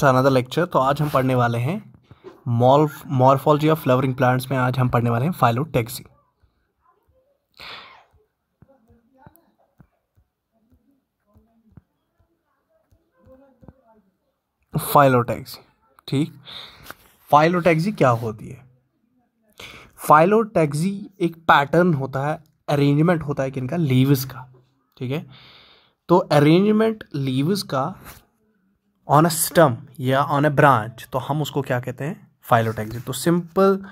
To another lecture. तो आज हम पढ़ने वाले हैं मॉर्फोलॉजी ऑफ फ्लावरिंग प्लांट्स में आज हम पढ़ने वाले हैं फाइलोटैक्सी। फाइलोटैक्सी, ठीक। फाइलोटैक्सी क्या होती है? फाइलोटैक्सी एक पैटर्न होता है, अरेंजमेंट होता है किनका? लीव्स का, ठीक है। तो अरेंजमेंट लीव्स का ऑन अ स्टम या ऑन अ ब्रांच, तो हम उसको क्या कहते हैं? फाइलोटैक्सी। तो सिंपल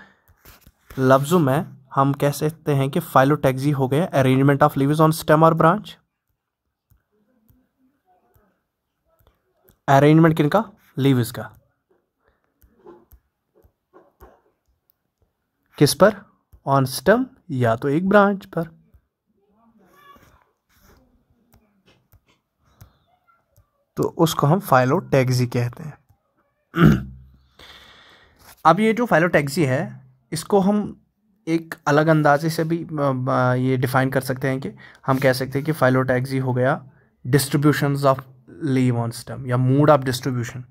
लफ्जों में हम कह सकते हैं कि फाइलोटैक्सी हो गया arrangement of leaves on stem और ब्रांच। अरेंजमेंट किनका? लीव्स का। किस पर? ऑन स्टेम या तो एक ब्रांच पर। तो उसको हम फाइलोटैक्सी कहते हैं। अब ये जो फाइलोटैक्सी है इसको हम एक अलग अंदाजे से भी ये डिफाइन कर सकते हैं कि हम कह सकते हैं कि फाइलोटैक्सी हो गया distributions of leave on stem या mode of distribution,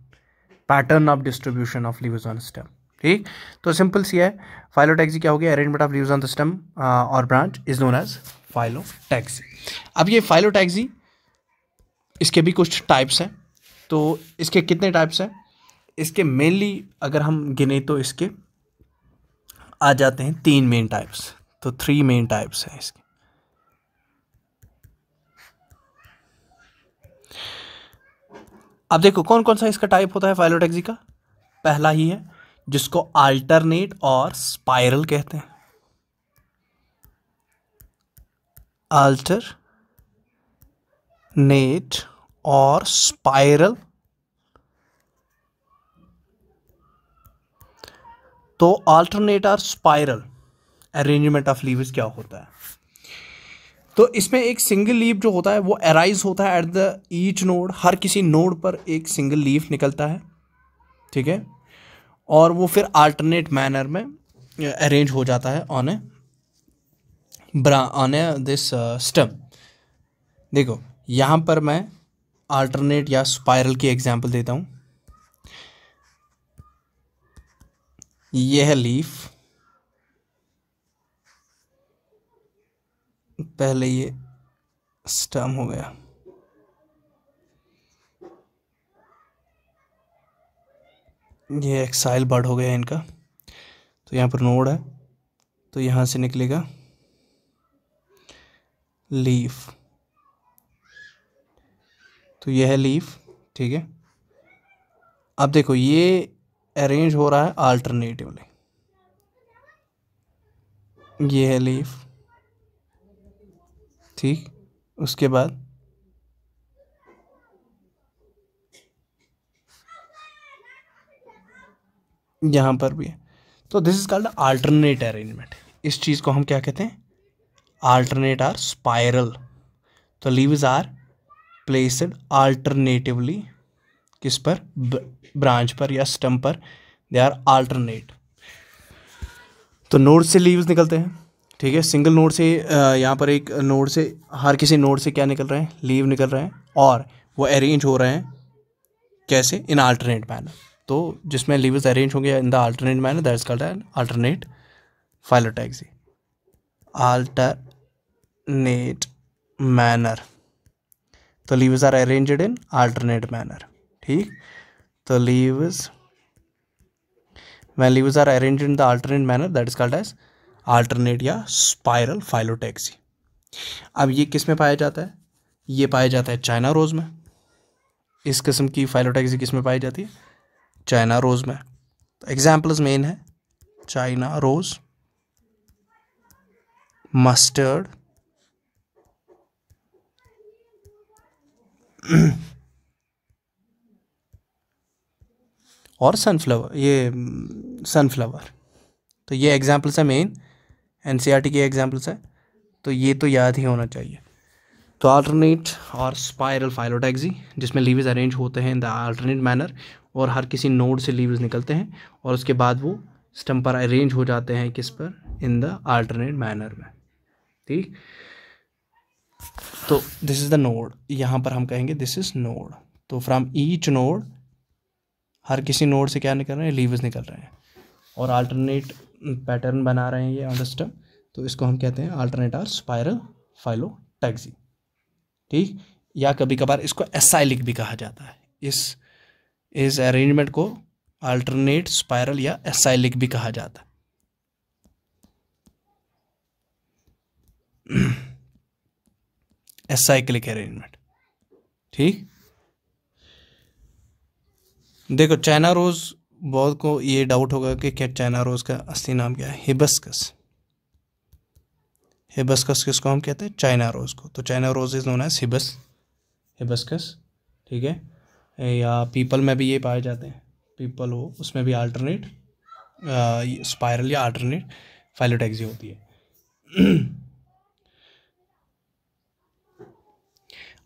pattern of distribution of leaves on stem, ठीक। तो सिंपल सी है, फाइलोटैक्सी क्या हो गया? Arrangement of leaves on the stem और branch is known as phyllotaxy. अब ये फाइलोटैक्सी, इसके भी कुछ टाइप्स हैं। तो इसके कितने टाइप्स हैं? इसके मेनली अगर हम गिने तो इसके आ जाते हैं 3 मेन टाइप्स। तो 3 मेन टाइप्स हैं इसके। अब देखो कौन कौन सा इसका टाइप होता है फाइलोटैक्सी का। पहला ही है जिसको अल्टरनेट और स्पाइरल कहते हैं। अल्टरनेट और स्पाइरल। तो अल्टरनेट और स्पाइरल अरेंजमेंट ऑफ लीव्स क्या होता है? तो इसमें एक सिंगल लीफ जो होता है वो अराइज होता है एट द ईच नोड। हर किसी नोड पर एक सिंगल लीफ निकलता है, ठीक है। और वो फिर अल्टरनेट मैनर में अरेंज हो जाता है ऑन ए दिस स्टेम। देखो यहाँ पर मैं अल्टरनेट या स्पाइरल की एग्जांपल देता हूँ। यह है लीफ, पहले ये स्टेम हो गया, ये एक्साइल बड हो गया इनका। तो यहाँ पर नोड है, तो यहाँ से निकलेगा लीफ। तो यह है लीफ, ठीक है। अब देखो ये अरेंज हो रहा है अल्टरनेटिवली। ये है लीफ, ठीक। उसके बाद यहाँ पर भी है। तो this is called alternate arrangement. इस चीज़ को हम क्या कहते हैं? अल्टरनेट और स्पाइरल। तो लीव्स आर प्लेस्ड अल्टरनेटिवली किस पर? ब्रांच पर या स्टेम पर। They are alternate. तो नोड से लीव्स निकलते हैं, ठीक है। सिंगल नोड से यहाँ पर एक नोड से, हर किसी नोड से क्या निकल रहे हैं? लीव निकल रहे हैं, और वो अरेंज हो रहे हैं कैसे? In alternate manner. तो जिसमें लीव्स अरेंज होंगे in the alternate manner, that is called an alternate phyllotaxy. Alternate manner. तो leaves are arranged in alternate manner, ठीक। तो leaves, when leaves are arranged in the alternate manner, that is called as alternate या spiral phyllotaxy। अब ये किस में पाया जाता है? ये पाया जाता है चाइना रोज में। इस किस्म की फाइलोटैक्सी किस में पाई जाती है? चाइना रोज में। तो एग्जाम्पल्स मेन है चाइना रोज, मस्टर्ड, और सनफ्लावर। ये सनफ्लावर। तो ये एग्जाम्पल्स है मेन, एनसीईआरटी के एग्जाम्पल्स है। तो ये तो याद ही होना चाहिए। तो अल्टरनेट और स्पाइरल फाइलोटैक्सी, जिसमें लीव्स अरेंज होते हैं इन द अल्टरनेट मैनर, और हर किसी नोड से लीव्स निकलते हैं और उसके बाद वो स्टेम पर अरेंज हो जाते हैं किस पर? इन द अल्टरनेट मैनर में, ठीक। तो दिस इज द नोड। यहाँ पर हम कहेंगे दिस इज नोड। तो फ्रॉम ईच नोड हर किसी नोड से क्या निकल रहे हैं, लीव्स निकल रहे हैं और अल्टरनेट पैटर्न बना रहे हैं ये ऑन द स्टेम। तो इसको हम कहते हैं अल्टरनेट आर स्पाइरल फाइलोटैक्सी, ठीक। या कभी कभार इसको एसाइलिक भी कहा जाता है। इस अरेंजमेंट को अल्टरनेट स्पाइरल या एसाइलिक भी कहा जाता है। एसाइक्लिक अरेंजमेंट, ठीक। देखो चाइना रोज, बहुत को ये डाउट होगा कि क्या चाइना रोज का असली नाम क्या है, हिबिस्कस। हिबिस्कस किसको हम कहते हैं, चाइना रोज को। तो China rose is known as hibiscus, ठीक है। या पीपल में भी ये पाए जाते हैं, पीपल हो उसमें भी अल्टरनेट स्पाइरल या अल्टरनेट फाइलोटैक्सी होती है।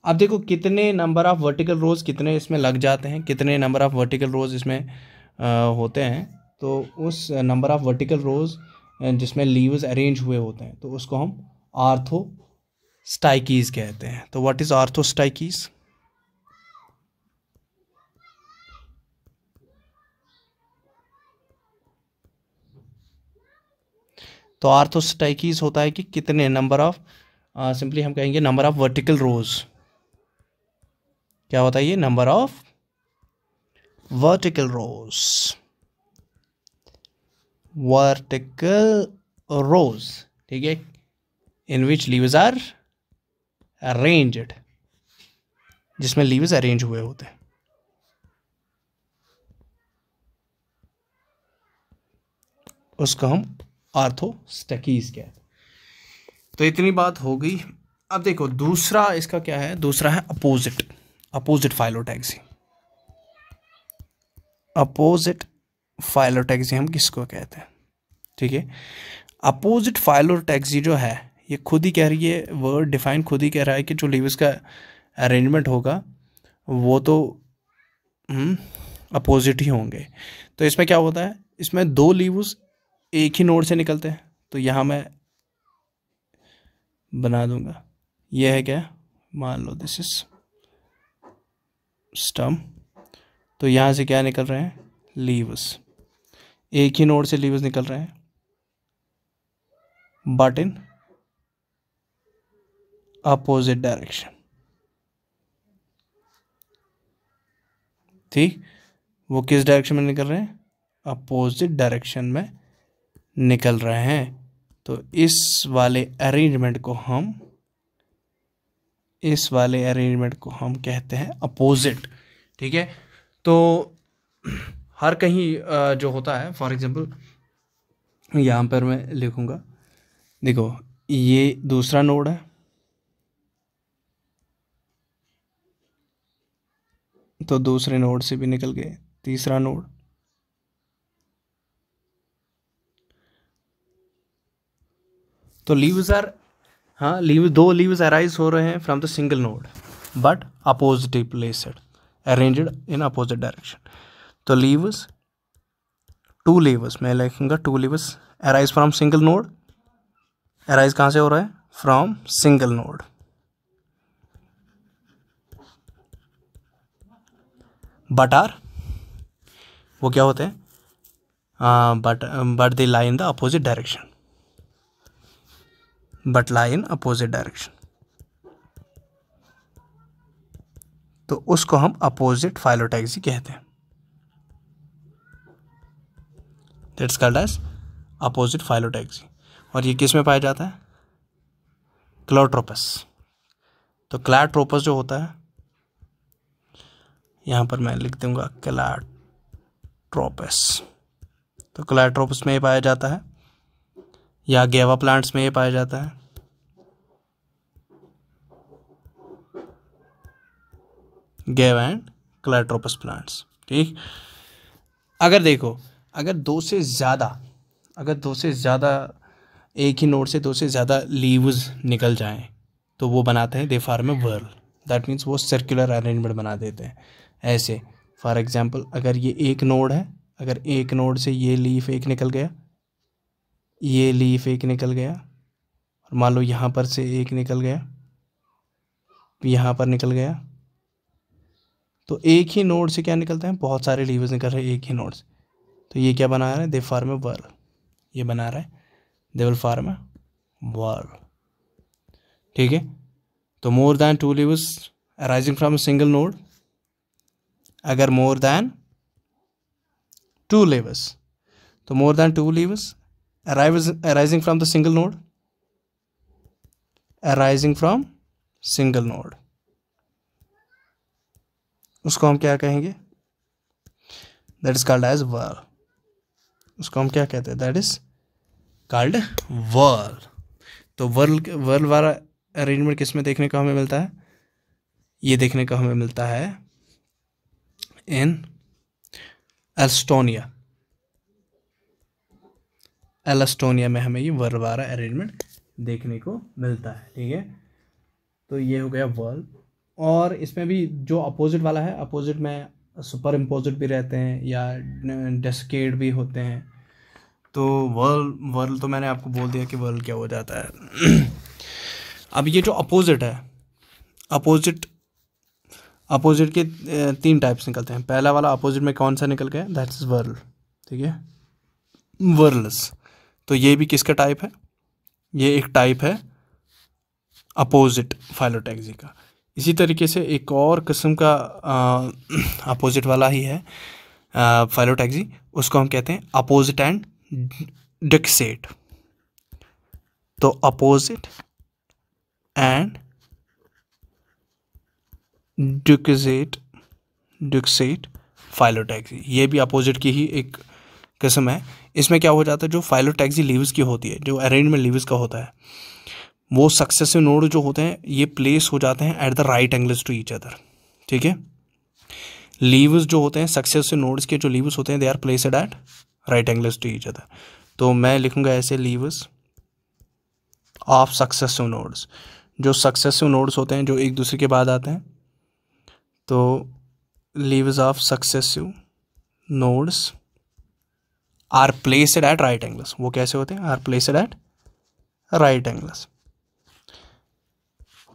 अब देखो कितने नंबर ऑफ वर्टिकल रोज कितने इसमें लग जाते हैं, कितने नंबर ऑफ वर्टिकल रोज इसमें होते हैं। तो उस नंबर ऑफ वर्टिकल रोज जिसमें लीव्स अरेंज हुए होते हैं तो उसको हम आर्थोस्टाइकीज कहते हैं। तो व्हाट इज आर्थोस्टाइकीज? तो आर्थोस्टाइकीज होता है कि कितने नंबर ऑफ, सिंपली हम कहेंगे नंबर ऑफ वर्टिकल रोज। क्या होता है ये, number of vertical rows, vertical rows, ठीक है, in which leaves are arranged, जिसमें लीव्स अरेंज हुए होते हैं। उसको हम आर्थोस्टैकीज कहते हैं। तो इतनी बात हो गई। अब देखो दूसरा इसका क्या है, दूसरा है अपोजिट फाइलोटैक्सी। अपोजिट फाइलोटैक्सी हम किसको कहते हैं, ठीक है। अपोजिट फाइलोटैक्सी जो है ये खुद ही कह रही है, वर्ड डिफाइन खुद ही कह रहा है कि जो लीव्स का अरेंजमेंट होगा वो तो अपोजिट ही होंगे। तो इसमें क्या होता है, इसमें दो लीव्स एक ही नोड से निकलते हैं। तो यहाँ मैं बना दूंगा, यह है क्या, मान लो दिस इज स्टम। तो यहाँ से क्या निकल रहे हैं, लीव्स, एक ही नोड से लीव्स निकल रहे हैं बट इन अपोजिट डायरेक्शन, ठीक। वो किस डायरेक्शन में निकल रहे हैं, अपोजिट डायरेक्शन में निकल रहे हैं। तो इस वाले अरेंजमेंट को हम कहते हैं अपोजिट, ठीक है। तो हर कहीं जो होता है, फॉर एग्जांपल यहाँ पर मैं लिखूंगा, देखो ये दूसरा नोड है, तो दूसरे नोड से भी निकल गए तीसरा नोड, तो लीव्स आर, हाँ दो लीव्स अराइज हो रहे हैं from the single node but opposite placed, arranged in opposite direction. तो लीव्स, टू लीव्स, मैं लिखूंगा two leaves arise from single node, arise कहाँ से हो रहा है, from single node, but are, वो क्या होते हैं, but they lie in the opposite direction, but lie in opposite direction. तो उसको हम अपोजिट फाइलोटैक्सी कहते हैं, that's called as opposite phyllotaxy. और ये किस में पाया जाता है, क्लोट्रोपस। तो क्लैट्रोपस जो होता है, यहाँ पर मैं लिख दूंगा क्लैट्रोपस। तो क्लैट्रोपस में ये पाया जाता है, या गेवा प्लांट्स में ये पाया जाता है, गेवा एंड क्लैट्रोपस प्लांट्स, ठीक। अगर देखो, अगर दो से ज़्यादा एक ही नोड से दो से ज़्यादा लीव्स निकल जाएं तो वो बनाते हैं, they form a whorl, that means वो सर्कुलर अरेंजमेंट बना देते हैं ऐसे। फॉर एग्जांपल अगर ये एक नोड है, अगर एक नोड से ये लीफ एक निकल गया, ये लीफ एक निकल गया, और मान लो यहाँ पर से एक निकल गया, यहाँ पर निकल गया, तो एक ही नोड से क्या निकलता है, बहुत सारे लीवर्स निकल रहे हैं एक ही नोड से। तो ये क्या बना रहा है, दे फॉर्म ए वर्ल, ये बना रहा है they will form a whorl. ठीक है, तो more than two leaves arising from a single node, अगर मोर देन टू लीवर्स, तो more than two leaves arising from the single node, arising from single node, उसको हम क्या कहेंगे, that is called as whirl, उसको हम क्या कहते हैं, that is called whirl। तो whirl वाला अरेंजमेंट किस में देखने को हमें मिलता है, ये देखने को हमें मिलता है इन एल्स्टोनिया, एल्स्टोनिया में हमें ये whirl वाला अरेंजमेंट देखने को मिलता है। ठीक है, तो ये हो गया whirl। और इसमें भी जो अपोजिट वाला है, अपोजिट में सुपर इम्पोजिट भी रहते हैं या डेस्केड भी होते हैं। तो वर्ल तो मैंने आपको बोल दिया कि वर्ल क्या हो जाता है। अब ये जो अपोजिट है, अपोजिट के 3 टाइप्स निकलते हैं। पहला वाला अपोजिट में कौन सा निकल गया, दैट्स वर्ल। ठीक है, वर्लस। तो ये भी किसका टाइप है, ये एक टाइप है अपोजिट फाइलोटैक्सी का। इसी तरीके से एक और किस्म का अपोजिट वाला ही है फाइलोटैक्सी, उसको हम कहते हैं अपोजिट एंड डिक्सेट। तो अपोजिट एंड डिक्सेट फाइलोटैक्सी, ये भी अपोजिट की ही एक किस्म है। इसमें क्या हो जाता है, जो फाइलोटैक्सी लीव्स की होती है, जो अरेंजमेंट लीव्स का होता है, वो सक्सेसिव नोड जो होते हैं ये प्लेस हो जाते हैं at the right angles to each other. ठीक है, लीव्स जो होते हैं सक्सेसिव नोड्स के जो लीव्स होते हैं they are placed at right angles to each other. तो मैं लिखूंगा ऐसे, लीव्स ऑफ सक्सेसिव नोड्स, जो सक्सेसिव नोड्स होते हैं जो एक दूसरे के बाद आते हैं, तो leaves of successive nodes are placed at right angles. वो कैसे होते हैं, are placed at right angles,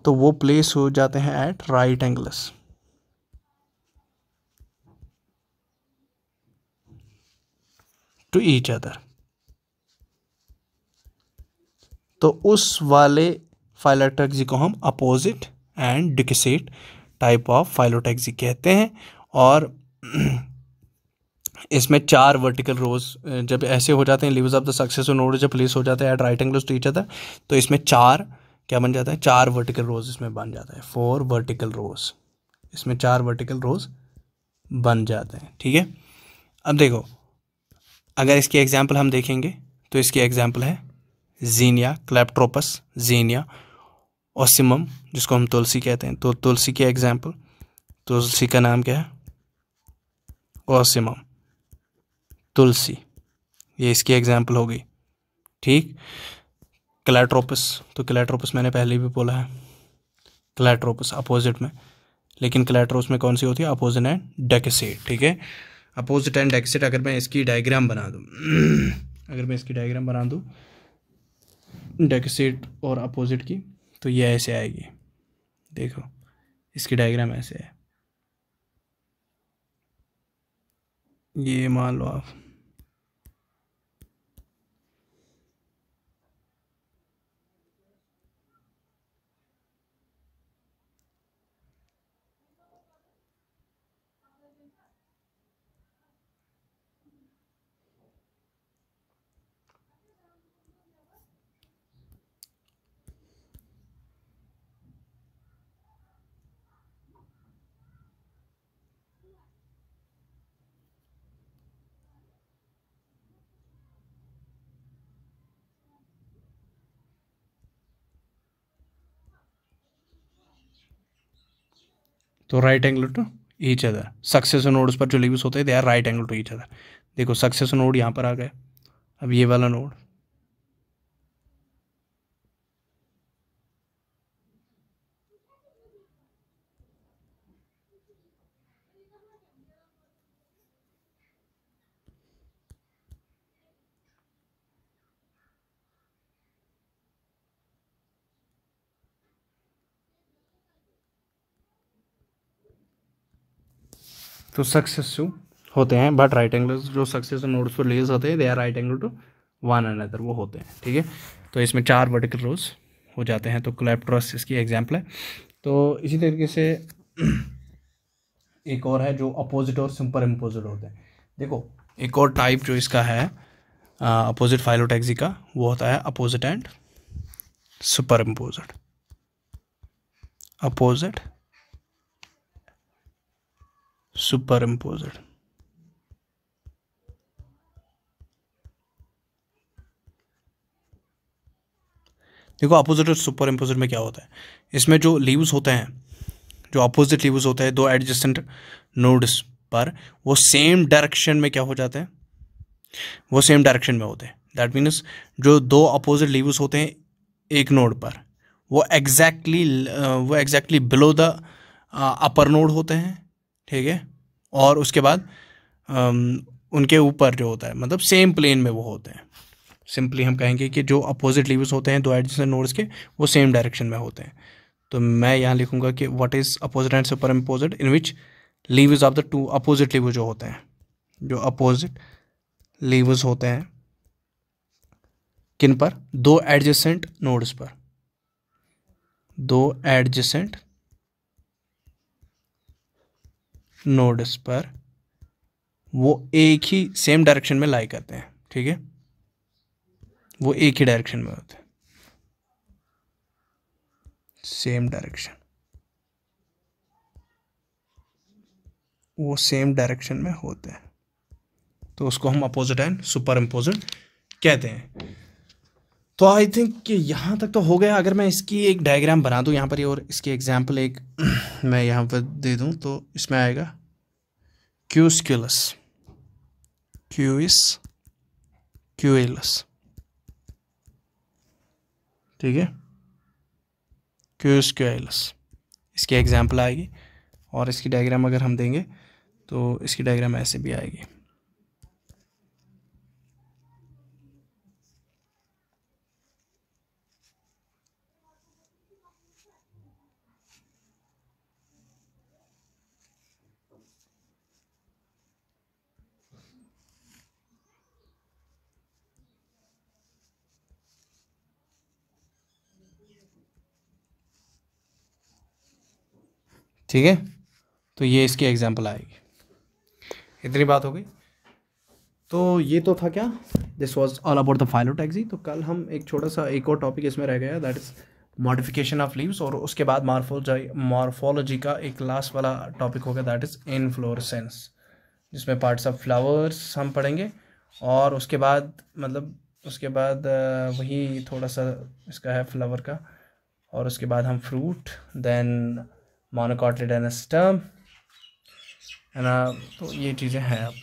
तो वो प्लेस हो जाते हैं at right angles to each other. तो उस वाले फाइलोटैक्सी को हम opposite and decussate type of phyllotaxy कहते हैं। और इसमें 4 वर्टिकल रोज जब ऐसे हो जाते हैं, leaves of the successive node जब प्लेस हो जाते हैं at right angles to each other, तो इसमें 4 क्या बन जाता है, 4 वर्टिकल रोज इसमें बन जाता है, 4 वर्टिकल रोज, इसमें 4 वर्टिकल रोज बन जाते हैं। ठीक है, अब देखो अगर इसकी एग्जाम्पल हम देखेंगे तो इसकी एग्जाम्पल है जीनिया क्लेप्ट्रोपस, जीनिया ओसिमम, जिसको हम तुलसी कहते हैं। तो तुलसी की एग्जाम्पल, तुलसी का नाम क्या है, ओसिमम, तुलसी, ये इसकी एग्जाम्पल हो गई। ठीक, क्लेट्रोपस, तो क्लेट्रोपस मैंने पहले भी बोला है, क्लेट्रोपस अपोजिट में, लेकिन क्लेट्रोपस में कौन सी होती है, अपोजिट एंड डेक्सेट। ठीक है, अपोजिट एंड डेक्सेट अगर मैं इसकी डायग्राम बना दूँ अगर मैं इसकी डायग्राम बना दूँ डेक्सेट और अपोजिट की, तो ये ऐसे आएगी। देखो इसकी डायग्राम ऐसे है, ये मान लो आप, तो right angle to each other, successive nodes पर जो लीव्स होते हैं they are right angle to each other. देखो सक्सेसिव नोड यहाँ पर आ गए, अब ये वाला नोड, तो सक्सेसिव होते हैं, बट राइट एंगल जो सक्सेसिव नोड्स पर रिलीज होते हैं they are right angle to one another, वो होते हैं, ठीक है। तो इसमें 4 वर्टिकल रोज हो जाते हैं। तो क्लेप्टोरस इसकी एग्जाम्पल है। तो इसी तरीके से एक और है जो अपोजिट और सुपर इम्पोजिट होते हैं। देखो एक और टाइप जो इसका है अपोजिट फाइलोटैक्सी का, वो होता है opposite and superimposed. Opposite superimposed. देखो अपोजिट और सुपर इम्पोजिट में क्या होता है, इसमें जो लीव्स होते हैं, जो अपोजिट लीव्स होते हैं दो एडजेसेंट नोड्स पर, वो सेम डायरेक्शन में क्या हो जाते हैं, वो सेम डायरेक्शन में होते हैं। दैट मीन्स जो दो अपोजिट लीव्स होते हैं एक नोड पर, वो exactly below the upper node होते हैं, ठीक है। और उसके बाद उनके ऊपर जो होता है, मतलब सेम प्लेन में वो होते हैं। सिंपली हम कहेंगे कि जो अपोजिट लीव्स होते हैं दो एडजेसेंट नोड्स के, वो सेम डायरेक्शन में होते हैं। तो मैं यहाँ लिखूंगा कि what is opposite and superimposed, in which leaves of the two opposite leaves जो होते हैं, जो अपोजिट लीव्स होते हैं किन पर, दो एडजेसेंट नोड्स पर, दो एडजेसेंट नोड्स पर वो एक ही सेम डायरेक्शन में लाई करते हैं, ठीक है। वो एक ही डायरेक्शन में होते हैं, सेम डायरेक्शन, वो सेम डायरेक्शन में होते हैं। तो उसको हम अपोजिट एंड सुपर इम्पोजिट कहते हैं। तो आई थिंक कि यहाँ तक तो हो गया। अगर मैं इसकी एक डायग्राम बना दूँ यहाँ पर, और इसकी एग्जांपल एक मैं यहाँ पर दे दूँ, तो इसमें आएगा क्यूस्क्यूलस, क्यूइलस, ठीक है, क्यूस्क्यूलस इसकी एग्जांपल आएगी। और इसकी डायग्राम अगर हम देंगे तो इसकी डायग्राम ऐसे भी आएगी। ठीक है, तो ये इसकी एग्जांपल आएगी। इतनी बात हो गई। तो ये तो था क्या, this was all about the phyllotaxy. तो कल हम एक छोटा सा एक और टॉपिक इसमें रह गया, that is modification of leaves, और उसके बाद मॉर्फोलॉजी का एक लास्ट वाला टॉपिक होगा, दैट इज इनफ्लोरेसेंस, जिसमें पार्ट्स ऑफ फ्लावर्स हम पढ़ेंगे। और उसके बाद वही थोड़ा सा इसका है फ्लावर का, और उसके बाद हम फ्रूट, देन मोनोकॉटिलेडोनस स्टेम है ना। तो ये चीज़ें हैं अब।